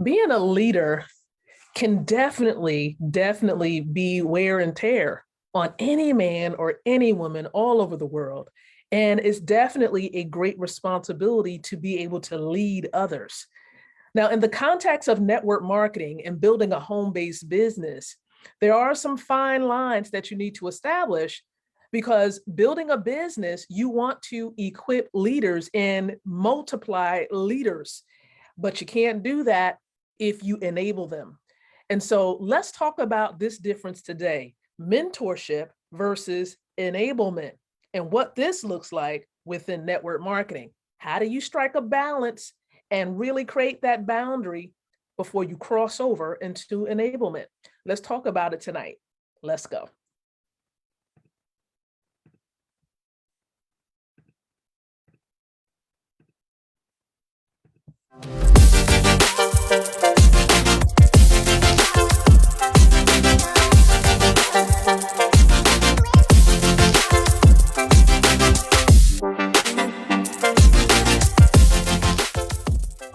Being a leader can definitely be wear and tear on any man or any woman all over the world. And it's definitely a great responsibility to be able to lead others. Now, in the context of network marketing and building a home-based business, there are some fine lines that you need to establish because building a business, you want to equip leaders and multiply leaders, but you can't do that if you enable them. And so let's talk about this difference today, mentorship versus enablement, and what this looks like within network marketing. How do you strike a balance and really create that boundary before you cross over into enablement? Let's talk about it tonight. Let's go.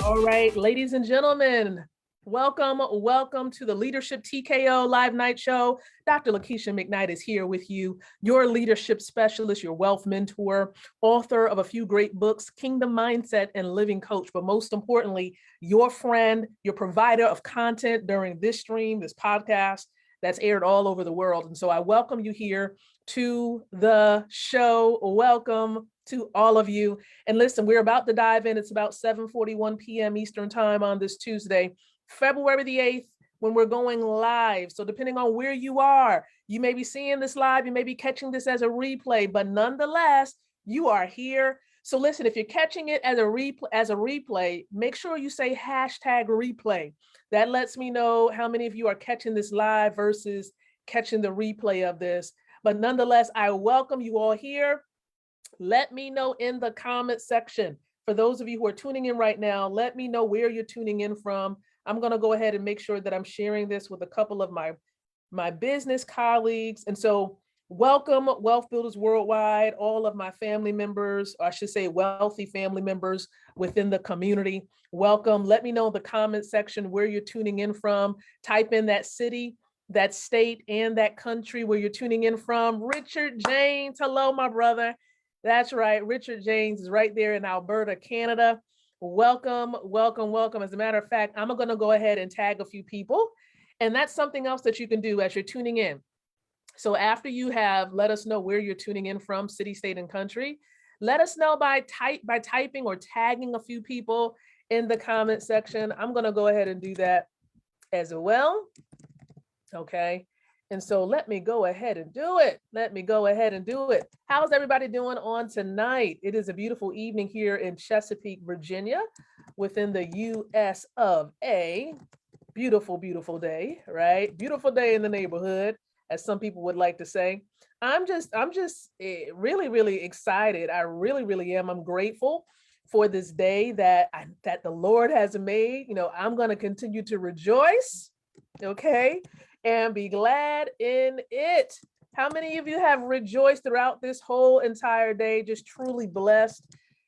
All right, ladies and gentlemen, welcome to the Leadership TKO Live Night Show. Dr. Lakeisha-Mcknight is here with you, your leadership specialist, your wealth mentor, author of a few great books, Kingdom Mindset and Living Coach, but most importantly, your friend, your provider of content during this stream, this podcast that's aired all over the world. And so I welcome you here to the show. Welcome to all of you. And listen, we're about to dive in. It's about 7:41 p.m. Eastern time on this Tuesday, February the 8th, when we're going live. So depending on where you are, you may be seeing this live, you may be catching this as a replay, but nonetheless, you are here. So listen, if you're catching it as a replay, make sure you say hashtag replay. That lets me know how many of you are catching this live versus catching the replay of this. But nonetheless, I welcome you all here. Let me know in the comment section. For those of you who are tuning in right now, let me know where you're tuning in from. I'm going to go ahead and make sure that I'm sharing this with a couple of my business colleagues. And so welcome, Wealth Builders Worldwide, all of my family members, or I should say wealthy family members within the community. Welcome. Let me know in the comment section where you're tuning in from. Type in that city, that state, and that country where you're tuning in from. Richard James, hello, my brother. That's right. Richard James is right there in Alberta, Canada. Welcome. As a matter of fact, I'm going to go ahead and tag a few people. And that's something else that you can do as you're tuning in. So after you have let us know where you're tuning in from, city, state, and country, let us know by typing or tagging a few people in the comment section. I'm going to go ahead and do that as well. Okay. And so let me go ahead and do it. How's everybody doing on tonight? It is a beautiful evening here in Chesapeake, Virginia, within the US of A. Beautiful, beautiful day, right? Beautiful day in the neighborhood, as some people would like to say. I'm just really excited. I really am. I'm grateful for this day that the Lord has made. You know, I'm going to continue to rejoice. Okay. And be glad in it. How many of you have rejoiced throughout this whole entire day, just truly blessed,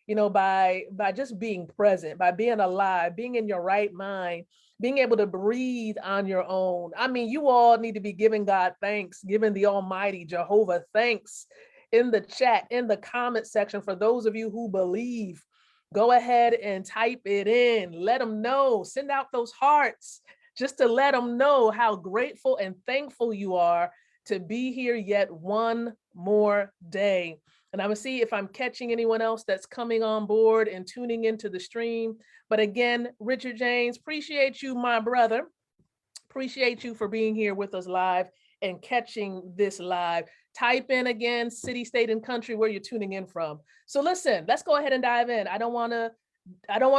you know, by just being present, by being alive, being in your right mind, being able to breathe on your own? I mean, you all need to be giving God thanks, giving the Almighty Jehovah thanks in the chat, in the comment section. For those of you who believe, go ahead and type it in. Let them know, send out those hearts, just to let them know how grateful and thankful you are to be here yet one more day. And I'm gonna see if I'm catching anyone else that's coming on board and tuning into the stream. But again, Richard James, appreciate you, my brother. Appreciate you for being here with us live and catching this live. Type in again, city, state, and country where you're tuning in from. So listen, let's go ahead and dive in. I don't want to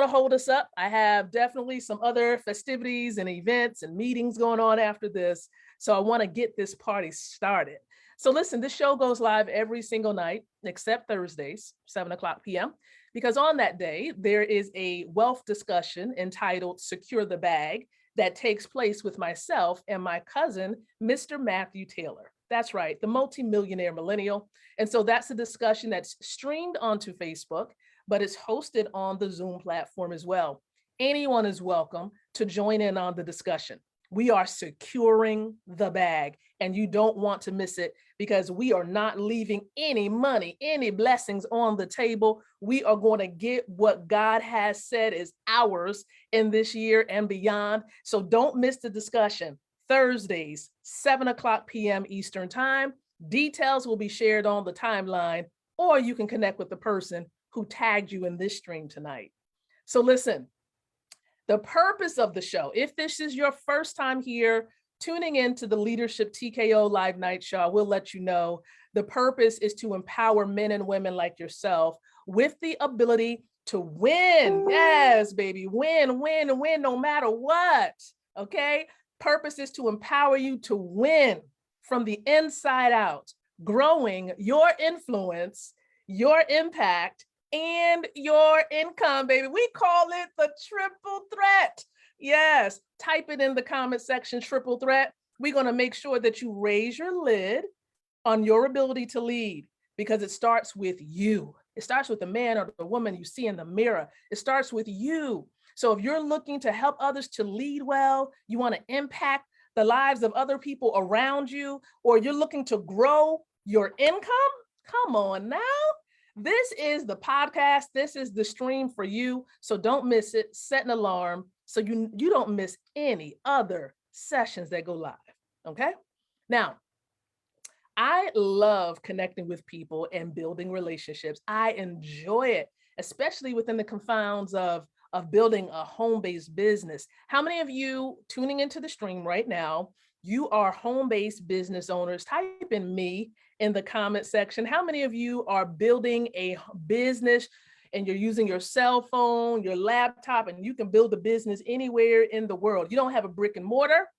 hold us up. I have definitely some other festivities and events and meetings going on after this. So I want to get this party started. So listen, this show goes live every single night, except Thursdays, 7:00 p.m. Because on that day, there is a wealth discussion entitled Secure the Bag that takes place with myself and my cousin, Mr. Matthew Taylor. That's right, the multimillionaire millennial. And so that's a discussion that's streamed onto Facebook, but it's hosted on the Zoom platform as well. anyone is welcome to join in on the discussion. We are securing the bag, and you don't want to miss it because we are not leaving any money, any blessings on the table. We are going to get what God has said is ours in this year and beyond. So don't miss the discussion. Thursdays, 7:00 p.m. Eastern Time. Details will be shared on the timeline, or you can connect with the person who tagged you in this stream tonight. So listen, the purpose of the show, if this is your first time here, tuning into the Leadership TKO Live Night Show, I will let you know the purpose is to empower men and women like yourself with the ability to win. Yes, baby, win, win, win, no matter what, okay? Purpose is to empower you to win from the inside out, growing your influence, your impact, and your income, baby. We call it the triple threat. Yes, type it in the comment section, triple threat. We're going to make sure that you raise your lid on your ability to lead, because it starts with you. It starts with the man or the woman you see in the mirror. It starts with you. So if you're looking to help others to lead well, you want to impact the lives of other people around you, or you're looking to grow your income, come on now. This is the podcast. This is the stream for you. So don't miss it. Set an alarm so you don't miss any other sessions that go live. Okay. Now, I love connecting with people and building relationships. I enjoy it, especially within the confines of building a home-based business. How many of you tuning into the stream right now, you are home-based business owners? Type in me in the comment section. How many of you are building a business and you're using your cell phone, your laptop, and you can build a business anywhere in the world? You don't have a brick and mortar,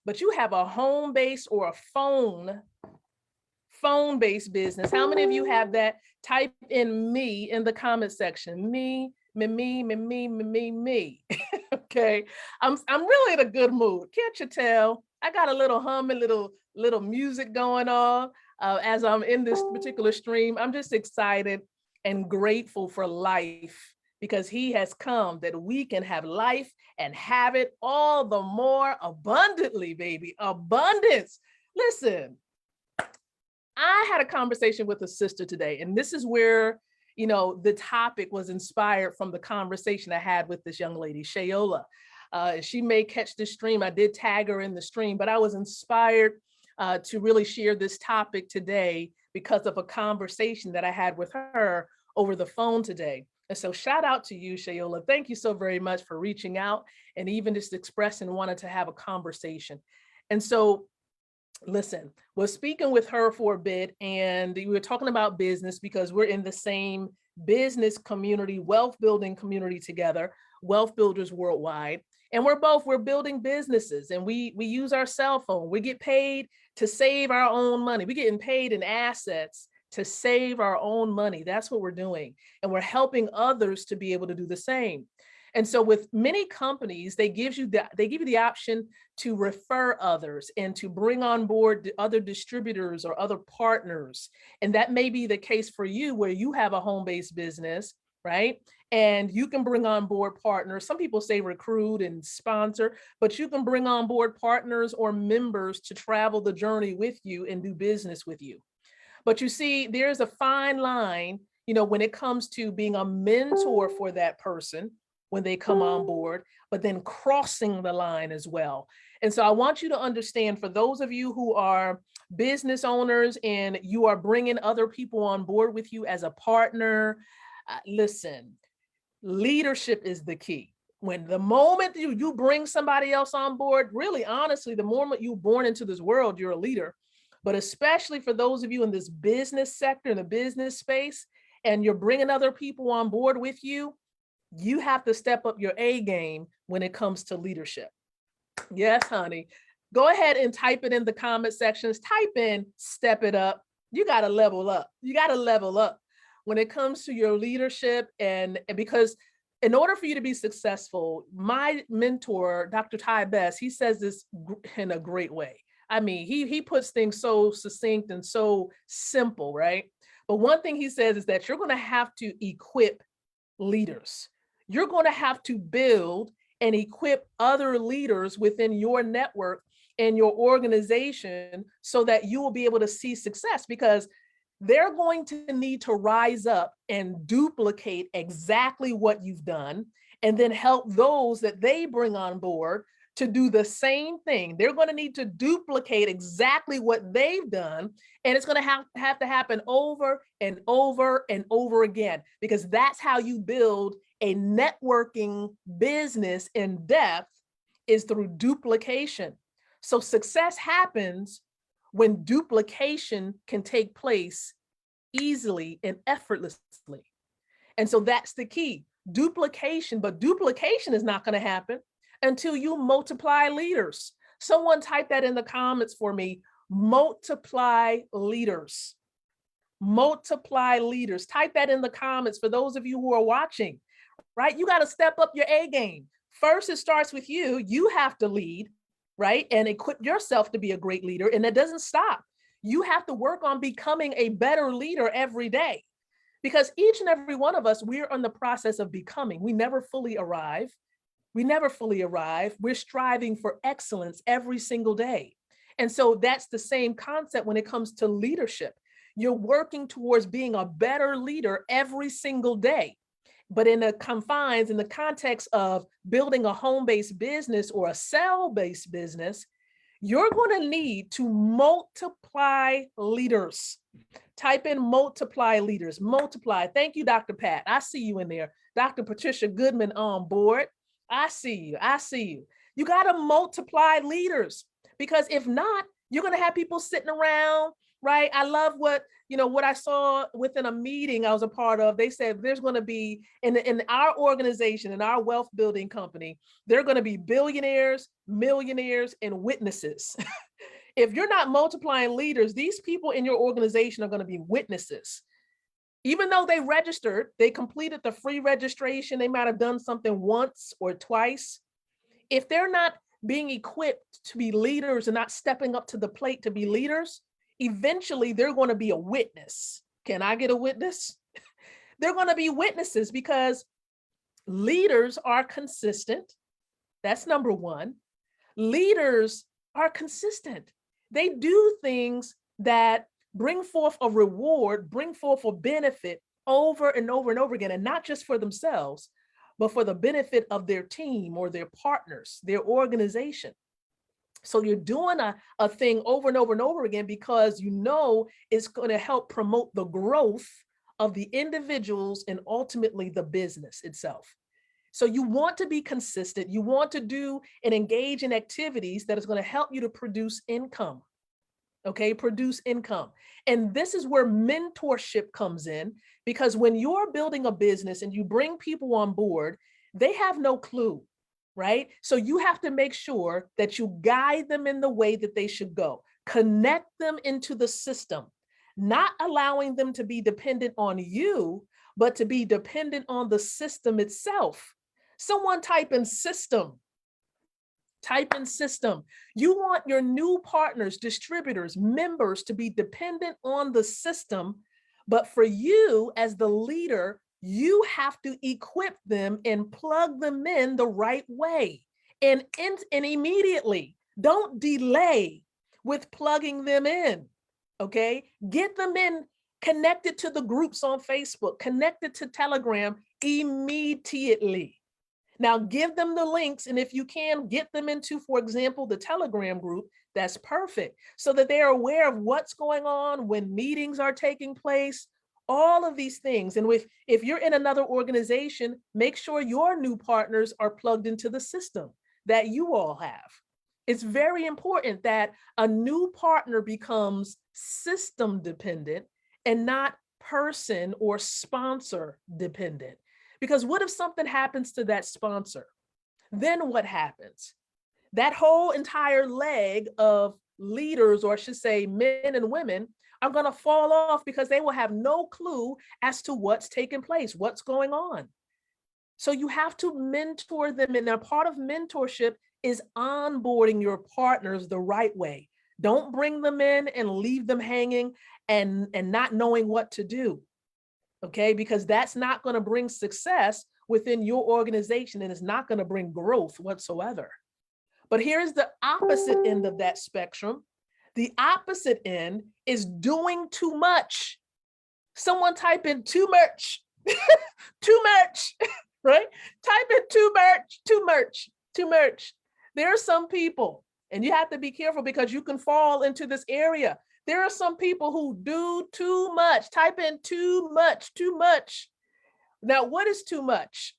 but you have a home-based or a phone-based business. How many of you have that? Type in me in the comment section. Me. Okay, I'm really in a good mood. Can't you tell? I got a little humming, little music going on as I'm in this particular stream. I'm just excited and grateful for life, because he has come that we can have life and have it all the more abundantly, baby. Abundance. Listen, I had a conversation with a sister today, and this is where, the topic was inspired from the conversation I had with this young lady, Shayola. She may catch this stream. I did tag her in the stream, but I was inspired to really share this topic today because of a conversation that I had with her over the phone today. And so shout out to you, Shayola. Thank you so very much for reaching out and even just expressing wanting to have a conversation. And so listen, was speaking with her for a bit, and we were talking about business because we're in the same business community, wealth building community together, wealth builders worldwide. And we're building businesses, and we use our cell phone. We get paid to save our own money. We're getting paid in assets to save our own money. That's what we're doing. And we're helping others to be able to do the same. And so with many companies, they give you the option to refer others and to bring on board other distributors or other partners. And that may be the case for you, where you have a home-based business, right? And you can bring on board partners. Some people say recruit and sponsor, but you can bring on board partners or members to travel the journey with you and do business with you. But you see, there's a fine line, when it comes to being a mentor for that person when they come on board, but then crossing the line as well. And so I want you to understand, for those of you who are business owners and you are bringing other people on board with you as a partner, listen, leadership is the key. When the moment you bring somebody else on board, really, honestly, the moment you're born into this world, you're a leader. But especially for those of you in this business sector, in the business space, and you're bringing other people on board with you, you have to step up your A game when it comes to leadership. Yes, honey. Go ahead and type it in the comment sections. Type in, step it up. You got to level up. You got to level up when it comes to your leadership. And because in order for you to be successful, my mentor, Dr. Ty Best, he says this in a great way. I mean, he puts things so succinct and so simple, right? But one thing he says is that you're going to have to equip leaders. you're going to have to build and equip other leaders within your network and your organization so that you will be able to see success, because they're going to need to rise up and duplicate exactly what you've done, and then help those that they bring on board to do the same thing. They're going to need to duplicate exactly what they've done. And it's going to have to happen over and over and over again, because that's how you build a networking business in depth, is through duplication. So success happens when duplication can take place easily and effortlessly. And so that's the key, duplication. But duplication is not going to happen until you multiply leaders. Someone type that in the comments for me, multiply leaders. Multiply leaders. Type that in the comments for those of you who are watching, right? You got to step up your A game. First, it starts with you. You have to lead, right? And equip yourself to be a great leader. And it doesn't stop. You have to work on becoming a better leader every day, because each and every one of us, we're in the process of becoming. We never fully arrive. We never fully arrive. We're striving for excellence every single day. And so that's the same concept when it comes to leadership. You're working towards being a better leader every single day. But in the confines, in the context of building a home-based business or a cell-based business, you're going to need to multiply leaders. Type in multiply leaders, multiply. Thank you, Dr. Pat. I see you in there. Dr. Patricia Goodman on board. I see you. I see you. You got to multiply leaders, because if not, you're going to have people sitting around, right? I love what I saw within a meeting I was a part of. They said there's going to be in our organization, in our wealth building company, there are going to be billionaires, millionaires, and witnesses. If you're not multiplying leaders, these people in your organization are going to be witnesses. Even though they registered, they completed the free registration, they might have done something once or twice. If they're not being equipped to be leaders and not stepping up to the plate to be leaders, eventually they're going to be a witness. Can I get a witness? They're going to be witnesses, because leaders are consistent. That's number one. Leaders are consistent. They do things that bring forth a reward, bring forth a benefit over and over and over again, and not just for themselves, but for the benefit of their team or their partners, their organization. So you're doing a thing over and over and over again because you know it's going to help promote the growth of the individuals and ultimately the business itself. So you want to be consistent. You want to do and engage in activities that is going to help you to produce income. Okay, produce income. And this is where mentorship comes in, because when you're building a business and you bring people on board, they have no clue, right? So you have to make sure that you guide them in the way that they should go, connect them into the system, not allowing them to be dependent on you, but to be dependent on the system itself. Someone type in system. Type in system. You want your new partners, distributors, members to be dependent on the system, but for you as the leader, you have to equip them and plug them in the right way and immediately. Don't delay with plugging them in, okay? Get them in, connected to the groups on Facebook, connected to Telegram immediately. Now give them the links, and if you can, get them into, for example, the Telegram group. That's perfect, so that they are aware of what's going on, when meetings are taking place, all of these things. And if you're in another organization, make sure your new partners are plugged into the system that you all have. It's very important that a new partner becomes system dependent and not person or sponsor dependent. Because what if something happens to that sponsor? Then what happens? That whole entire leg of leaders, or I should say men and women, are going to fall off because they will have no clue as to what's taking place, what's going on. So you have to mentor them. And a part of mentorship is onboarding your partners the right way. Don't bring them in and leave them hanging and not knowing what to do. Okay, because that's not going to bring success within your organization, and it's not going to bring growth whatsoever. But here's the opposite end of that spectrum. The opposite end is doing too much. Someone type in too much, too much, right? Type in too much, too much, too much. There are some people, and you have to be careful because you can fall into this area. There are some people who do too much. Type in too much, too much. Now, what is too much?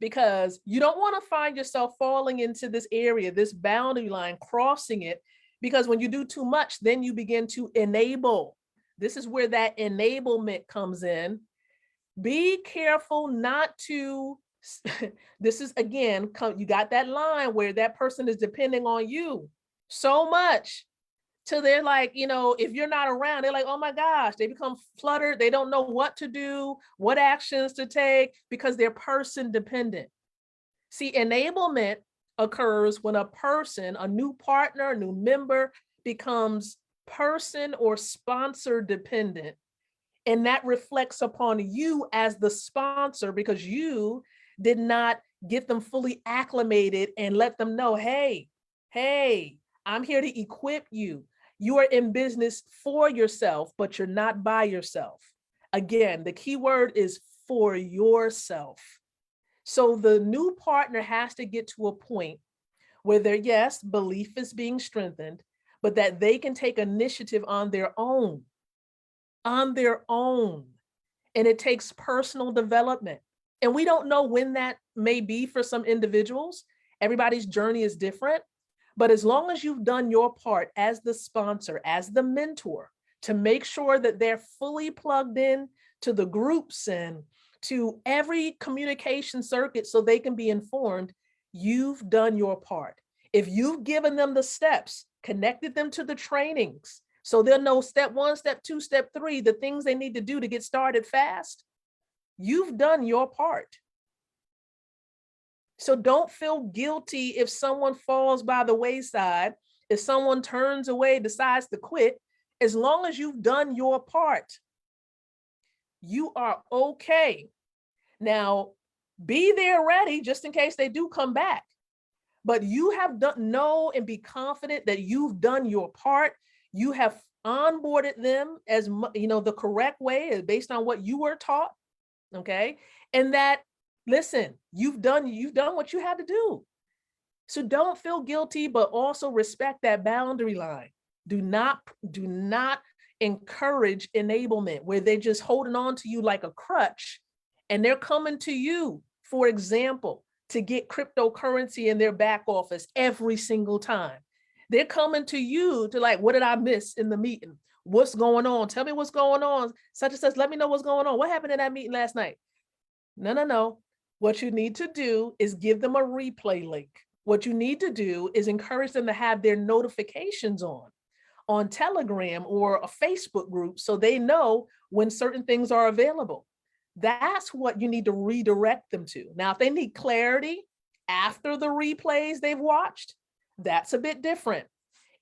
Because you don't want to find yourself falling into this area, this boundary line, crossing it, because when you do too much, then you begin to enable. This is where that enablement comes in. Be careful not to, this is again, you got that line where that person is depending on you so much till they're like, if you're not around, they're like, oh my gosh, they become fluttered. They don't know what to do, what actions to take, because they're person dependent. See, enablement occurs when a person, a new partner, a new member becomes person or sponsor dependent. And that reflects upon you as the sponsor because you did not get them fully acclimated and let them know, hey, I'm here to equip you. You are in business for yourself, but you're not by yourself. Again, the key word is for yourself. So the new partner has to get to a point where yes, belief is being strengthened, but that they can take initiative on their own. And it takes personal development. And we don't know when that may be for some individuals. Everybody's journey is different. But as long as you've done your part as the sponsor, as the mentor, to make sure that they're fully plugged in to the groups and to every communication circuit so they can be informed, you've done your part. If you've given them the steps, connected them to the trainings, so they'll know step 1, step 2, step 3, the things they need to do to get started fast, you've done your part. So don't feel guilty if someone falls by the wayside, if someone turns away, decides to quit. As long as you've done your part, you are okay. Now, be there ready just in case they do come back. But you have know and be confident that you've done your part. You have onboarded them as the correct way based on what you were taught. Okay. And that, listen, you've done what you had to do. So don't feel guilty, but also respect that boundary line. Do not encourage enablement where they're just holding on to you like a crutch and they're coming to you, for example, to get cryptocurrency in their back office every single time. They're coming to you to like, what did I miss in the meeting? What's going on? Tell me what's going on. Such and such, let me know what's going on. What happened in that meeting last night? No. What you need to do is give them a replay link. What you need to do is encourage them to have their notifications on Telegram or a Facebook group so they know when certain things are available. That's what you need to redirect them to. Now, if they need clarity after the replays they've watched, that's a bit different.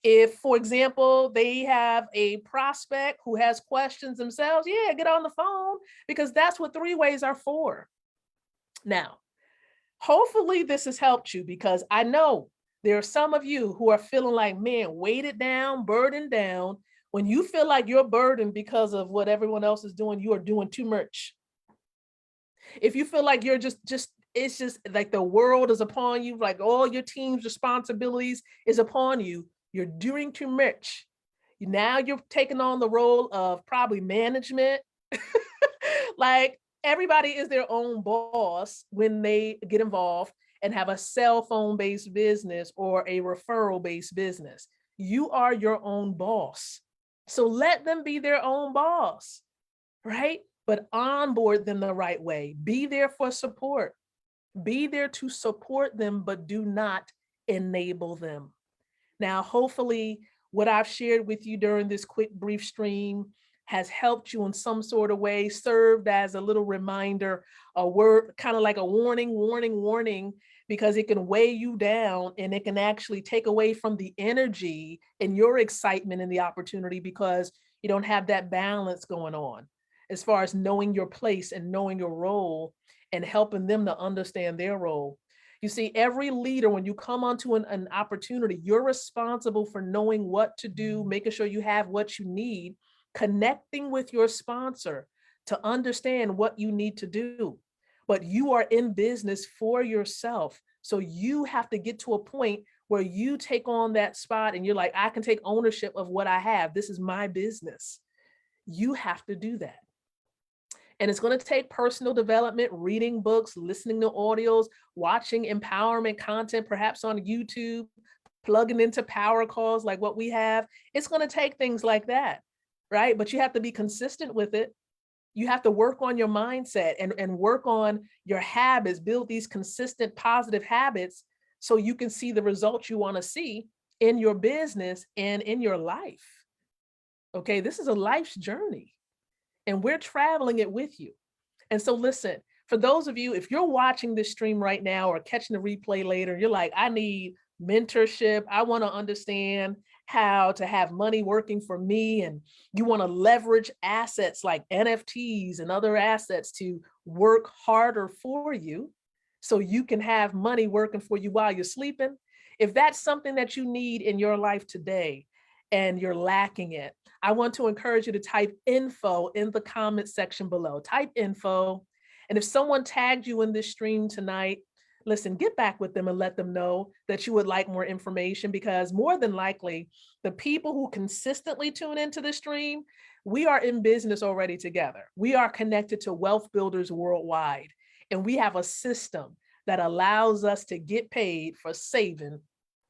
If, for example, they have a prospect who has questions themselves, yeah, get on the phone because that's what 3-ways are for. Now, hopefully this has helped you because I know there are some of you who are feeling like, man, weighted down, burdened down. When you feel like you're burdened because of what everyone else is doing, you are doing too much. If you feel like you're it's just like the world is upon you, like all your team's responsibilities is upon you, you're doing too much. Now you're taking on the role of probably management. Like everybody is their own boss when they get involved and have a cell phone-based business or a referral-based business. You are your own boss. So let them be their own boss, right? But onboard them the right way. Be there for support. Be there to support them, but do not enable them. Now, hopefully what I've shared with you during this quick brief stream has helped you in some sort of way, served as a little reminder, a word, kind of like a warning, because it can weigh you down and it can actually take away from the energy and your excitement and the opportunity because you don't have that balance going on as far as knowing your place and knowing your role and helping them to understand their role. You see, every leader, when you come onto an opportunity, you're responsible for knowing what to do, making sure you have what you need, connecting with your sponsor to understand what you need to do. But you are in business for yourself. So you have to get to a point where you take on that spot and you're like, I can take ownership of what I have. This is my business. You have to do that. And it's going to take personal development, reading books, listening to audios, watching empowerment content, perhaps on YouTube, plugging into power calls like what we have. It's going to take things like that, right? But you have to be consistent with it. You have to work on your mindset and work on your habits, build these consistent positive habits so you can see the results you want to see in your business and in your life. Okay, this is a life's journey and we're traveling it with you. And so listen, for those of you, if you're watching this stream right now or catching the replay later, you're like, I need mentorship. I want to understand how to have money working for me. And you want to leverage assets like NFTs and other assets to work harder for you so you can have money working for you while you're sleeping. If that's something that you need in your life today and you're lacking it, I want to encourage you to type info in the comment section below. Type info. And if someone tagged you in this stream tonight, listen, get back with them and let them know that you would like more information, because more than likely, the people who consistently tune into the stream, we are in business already together. We are connected to wealth builders worldwide, and we have a system that allows us to get paid for saving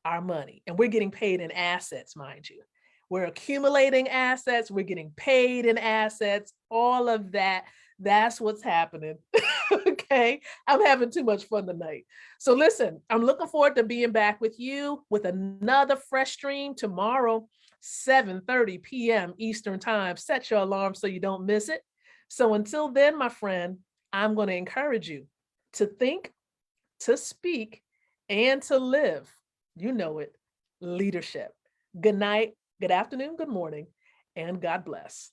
our money. And we're getting paid in assets, mind you. We're accumulating assets, we're getting paid in assets, all of that. That's what's happening. Okay, I'm having too much fun tonight. So listen, I'm looking forward to being back with you with another fresh stream tomorrow, 7:30 p.m. Eastern time. Set your alarm so you don't miss it. So until then, my friend, I'm going to encourage you to think, to speak, and to live. You know it, leadership. Good night, good afternoon, good morning, and God bless.